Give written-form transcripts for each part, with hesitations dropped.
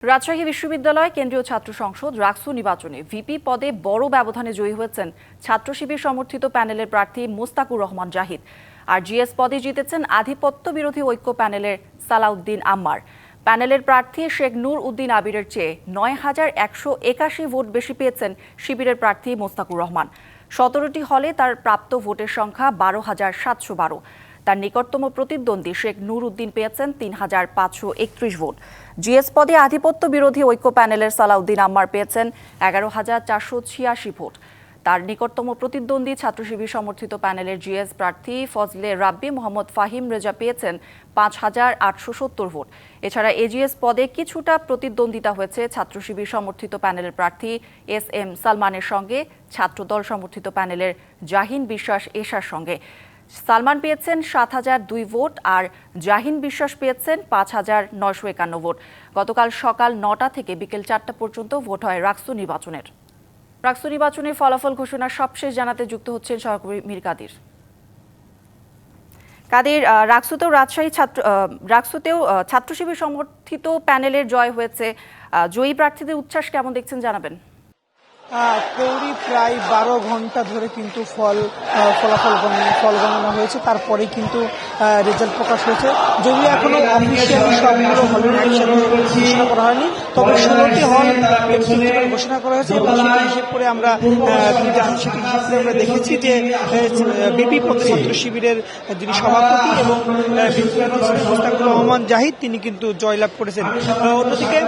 রাজশাহী বিশ্ববিদ্যালয় কেন্দ্রীয় ছাত্র সংসদ রাকসু নির্বাচনে ভিপি পদে বড় ব্যবধানে জয়ী হয়েছেন ছাত্র শিবির সমর্থিত প্যানেলের প্রার্থী মুস্তাকুর রহমান জাহিদ। আর জিএস পদে জিতেছেন আধিপত্য বিরোধী ঐক্য প্যানেলের সালাউদ্দিন আম্মার। প্যানেলের প্রার্থী শেখ নূর উদ্দিন আবিরের চেয়ে ৯,১৮১ ভোট বেশি পেয়েছেন শিবিরের প্রার্থী মুস্তাকুর রহমান। ১৭টি হলে তার প্রাপ্ত ভোটের সংখ্যা ১২,৭১২। তার নিকটতম প্রতিদ্বন্দ্বী শেখ নূর উদ্দিন পেয়েছেন ৩,৫৩১ ভোট। জিএস পদে আধিপত্য বিরোধী ঐক্য প্যানেলের সালাউদ্দিন আম্মার পেয়েছেন ১১,৪৮৬ ভোট। তার নিকটতম প্রতিদ্বন্দ্বী ছাত্র শিবির সমর্থিত প্যানেলের জিএস প্রার্থী ফজলে রাব্বি মোহাম্মদ ফাহিম রেজা পেয়েছেন ৫,৮৭০ ভোট। এছাড়া এজিএস পদে কিছুটা প্রতিদ্বন্দ্বিতা হয়েছে ছাত্র শিবির সমর্থিত প্যানেলের প্রার্থী SM সালমানের সঙ্গে ছাত্রদল সমর্থিত প্যানেলের জাহিন বিশ্বাস এশার সঙ্গে। সালমান পেয়েছেন ৭,০০২ ভোট আর জাহিন বিশ্বাস পেয়েছেন ৫,৯৫১ ভোট। গতকাল সকাল ৯টা থেকে বিকেল ৪টা পর্যন্ত ভোট হয় রাকসু নির্বাচনের। রাকসু নির্বাচনের ফলাফল ঘোষণার সবশেষ জানাতে যুক্ত হচ্ছেন সহকর্মী মীর কাদির। কাদির, রাকসুতেও ছাত্র শিবির সমর্থিত প্যানেলের জয় হয়েছে। জয়ী প্রার্থীদের উচ্ছ্বাস কেমন দেখছেন জানাবেন। কৌড়ি প্রায় ১২ ঘন্টা ধরে কিন্তু ফলাফল গণনা হয়েছে, তারপরে কিন্তু রেজাল্ট প্রকাশ হয়েছে। যদিও এখনো অফিসিয়ালি সবগুলো হলের একসাথে ঘোষণা করা হয়নি, তবে ১৬টি হল ঘোষণা করা হয়েছে এবং সেটা হিসেব করে আমরা দেখেছি যে বিপি পদে ছাত্র শিবিরের যিনি সভাপতি এবং মুস্তাকুর রহমান জাহিদ তিনি কিন্তু জয়লাভ করেছেন। অন্যদিকে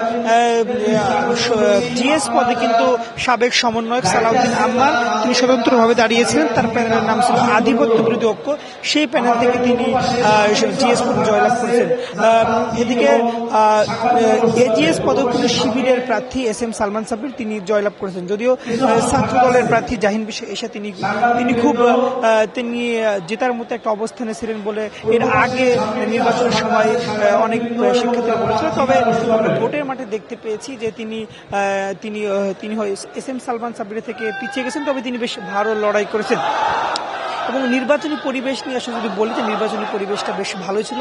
জিএস পদে কিন্তু সাবেক সমন্বয়ক সালাউদ্দিন আম্মার তিনি স্বতন্ত্রভাবে দাঁড়িয়েছিলেন। তার প্যানেলের নাম ছিল আধিপত্য বিরোধী ঐক্য, সেই প্যানেল থেকে তিনি জিএস পদে জয়লাভ করেছেন। এদিকে এজিএস পদে কিন্তু শিবিরের প্রার্থী SM সালমান সাব্বির তিনি জয়লাভ করেছেন। যদিও ছাত্র দলের প্রার্থী জাহিন বিশ্বাস এসে তিনি জেতার মতো একটা অবস্থানে ছিলেন বলে এর আগে নির্বাচনের সময় অনেক শিক্ষার্থীরা বলেছিল। তবে ভোটের মাঠে দেখতে পেয়েছি যে তিনি SM সালমান সাব্বির থেকে পিছিয়ে গেছেন, তবে তিনি বেশ ভালো লড়াই করেছেন। এবং নির্বাচনী পরিবেশ নিয়ে আসলে যদি বলি যে নির্বাচনী পরিবেশটা বেশ ভালোই ছিল।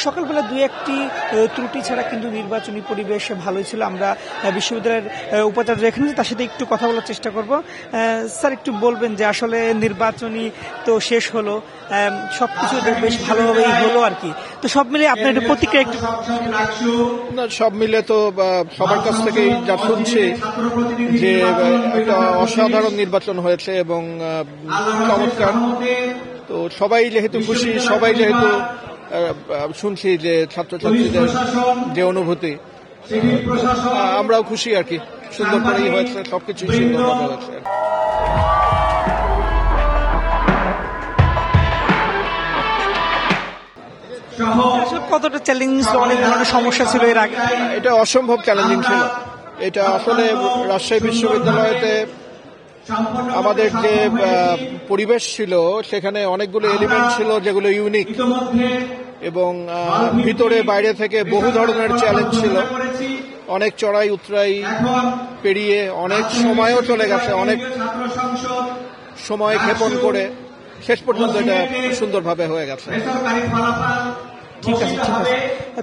সকালবেলা দুই একটি ত্রুটি ছাড়া কিন্তু নির্বাচনী পরিবেশ ভালোই ছিল। আমরা বিশ্ববিদ্যালয়ের উপাচার্য এখানে তার সাথে একটু কথা বলার চেষ্টা করব। স্যার, একটু বলবেন যে আসলে নির্বাচনী তো শেষ হলো, সবকিছু বেশ ভালোভাবেই হলো আর কি, তো সব মিলে আপনার একটু প্রতিক্রিয়া একটু। সব মিলে তো সবার কাছ থেকেই যা শুনছি যে একটা অসাধারণ নির্বাচন হয়েছে এবং চমৎকার। তো সবাই যেহেতু খুশি, সবাই যেহেতু শুনছি যে ছাত্রছাত্রীদের যে অনুভূতি, আমরাও খুশি আর কি। সুন্দর করেই হয়েছে, সবকিছুই সুন্দরভাবে হয়েছে। কতটা চ্যালেঞ্জ, অনেক ধরনের সমস্যা ছিল এর আগে। এটা অসম্ভব চ্যালেঞ্জিং ছিল। এটা আসলে রাজশাহী বিশ্ববিদ্যালয়তে আমাদের যে পরিবেশ ছিল সেখানে অনেকগুলো এলিমেন্ট ছিল যেগুলো ইউনিক এবং ভিতরে বাইরে থেকে বহু ধরনের চ্যালেঞ্জ ছিল। অনেক চড়াই উতরাই পেরিয়ে অনেক সময়ও চলে গেছে, অনেক সময় ক্ষেপণ করে শেষ পর্যন্ত এটা সুন্দরভাবে হয়ে গেছে। ঠিক আছে।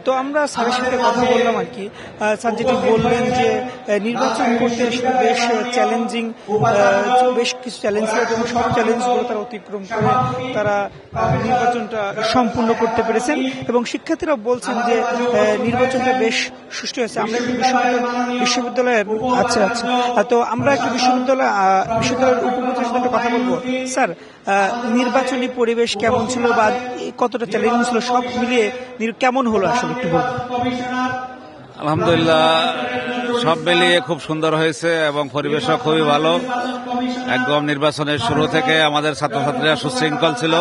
তো আমরা স্যারের সাথে কথা বললাম আর কি। স্যার যেটি বললেন যে নির্বাচন করতে বেশ চ্যালেঞ্জিং, বেশ কিছু চ্যালেঞ্জ ছিল এবং সব চ্যালেঞ্জগুলো তারা অতিক্রম করে তারা নির্বাচনটা সম্পূর্ণ করতে পেরেছেন এবং শিক্ষার্থীরা বলছেন যে নির্বাচনটা বেশ সুষ্ঠু হয়েছে। আমরা একটু বিশ্ববিদ্যালয়ের তো আমরা একটু বিশ্ববিদ্যালয়ের উপপ্রচারের সাথে কথা বলবো। স্যার, নির্বাচনী পরিবেশ কেমন ছিল বা কতটা চ্যালেঞ্জিং ছিল, সব মিলিয়ে কেমন হলো আসলে একটু বলুন। আলহামদুলিল্লাহ, সব মিলিয়ে খুব সুন্দর হয়েছে এবং পরিবেশও খুবই ভালো। একদম নির্বাচনের শুরু থেকে আমাদের ছাত্রছাত্রীরা সুশৃঙ্খল ছিল।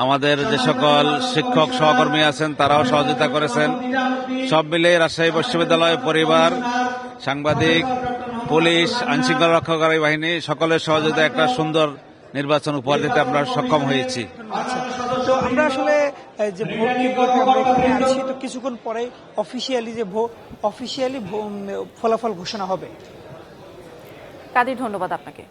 আমাদের যে সকল শিক্ষক সহকর্মী আছেন তারাও সহযোগিতা করেছেন। সব মিলিয়ে রাজশাহী বিশ্ববিদ্যালয় পরিবার, সাংবাদিক, পুলিশ, আইনশৃঙ্খলা রক্ষাকারী বাহিনী সকলের সহযোগিতা একটা সুন্দর নির্বাচন উপহার দিতে আমরা সক্ষম হয়েছি। তো আমরা আসলে যে ভোট কেন্দ্রে আমরা এখানে আছি, তো কিছুক্ষণ পরে অফিসিয়ালি ফলাফল ঘোষণা হবে। কাদির, ধন্যবাদ আপনাকে।